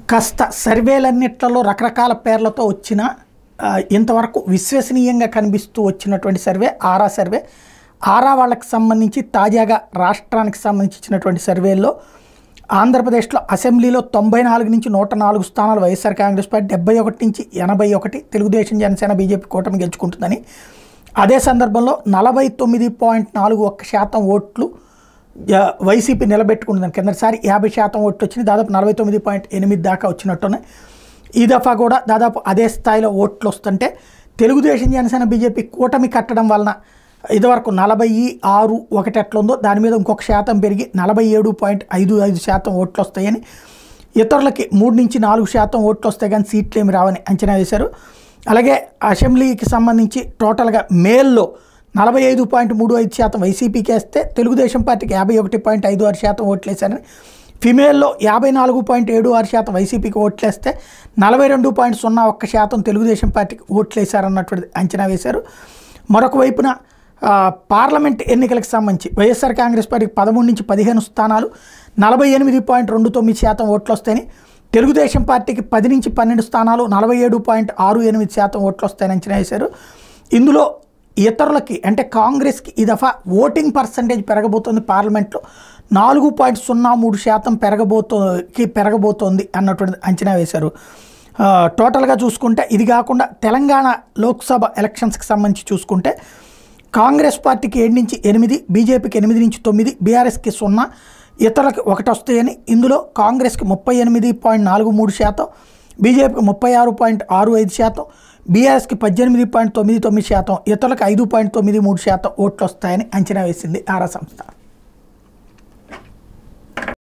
కాస్త సర్వేలన్నిట్లలో రకరకాల పేర్లతో వచ్చిన ఇంతవరకు విశ్వసనీయంగా కనిపిస్తూ వచ్చినటువంటి సర్వే ఆరా సర్వే. ఆరా వాళ్ళకి సంబంధించి తాజాగా రాష్ట్రానికి సంబంధించి ఇచ్చినటువంటి సర్వేల్లో ఆంధ్రప్రదేశ్లో అసెంబ్లీలో 94 నుంచి 104 స్థానాలు వైఎస్ఆర్ కాంగ్రెస్ పార్టీ, 71 నుంచి 81 తెలుగుదేశం జనసేన బీజేపీ కూటమి గెలుచుకుంటుందని, అదే సందర్భంలో 49.41% ఓట్లు వైసీపీ నిలబెట్టుకుంటుందని. కిందసారి 50% ఓట్లు వచ్చినాయి, దాదాపు 49.8 దాకా వచ్చినట్టున్నాయి. ఈ దఫా కూడా దాదాపు అదే స్థాయిలో ఓట్లు వస్తుంటే తెలుగుదేశం జనసేన బీజేపీ కూటమి కట్టడం వలన ఇదివరకు 46.1 ఎట్లా ఉందో దాని మీద ఇంకొక శాతం పెరిగి 47.55% ఓట్లు వస్తాయని, ఇతరులకి 3 నుంచి 4% ఓట్లు వస్తాయి కానీ సీట్లు ఏమి రావని అంచనా వేశారు. అలాగే అసెంబ్లీకి సంబంధించి టోటల్గా మేల్లో 45.35% వైసీపీకి వేస్తే తెలుగుదేశం పార్టీకి 51.56% ఓట్లు వేశారని, ఫిమేల్లో 54.76% వైసీపీకి ఓట్లేస్తే 42.01% తెలుగుదేశం పార్టీకి ఓట్లేశారన్నటువంటి అంచనా వేశారు. మరొక వైపున పార్లమెంట్ ఎన్నికలకు సంబంధించి వైఎస్ఆర్ కాంగ్రెస్ పార్టీకి 13 నుంచి 15 స్థానాలు 48.29% ఓట్లు వస్తాయని, తెలుగుదేశం పార్టీకి 10 నుంచి 12 స్థానాలు 47.68% ఓట్లు వస్తాయని అంచనా వేశారు. ఇందులో ఇతరులకి అంటే కాంగ్రెస్కి ఈ దఫా ఓటింగ్ పర్సంటేజ్ పెరగబోతోంది, పార్లమెంట్లో 4.03% పెరగబోతోంది అన్నటువంటి అంచనా వేశారు. టోటల్గా చూసుకుంటే ఇది కాకుండా తెలంగాణ లోక్సభ ఎలక్షన్స్కి సంబంధించి చూసుకుంటే కాంగ్రెస్ పార్టీకి 7 నుంచి 8, బీజేపీకి 8 నుంచి 9, బీఆర్ఎస్కి 0, ఇతరులకి 1 వస్తాయని, ఇందులో కాంగ్రెస్కి 38.43%, బీజేపీకి 36.65%, బీఆర్ఎస్కి 18.99%, ఇతరులకు 5.93% ఓట్లు వస్తాయని అంచనా వేసింది ఆరా సంస్థ.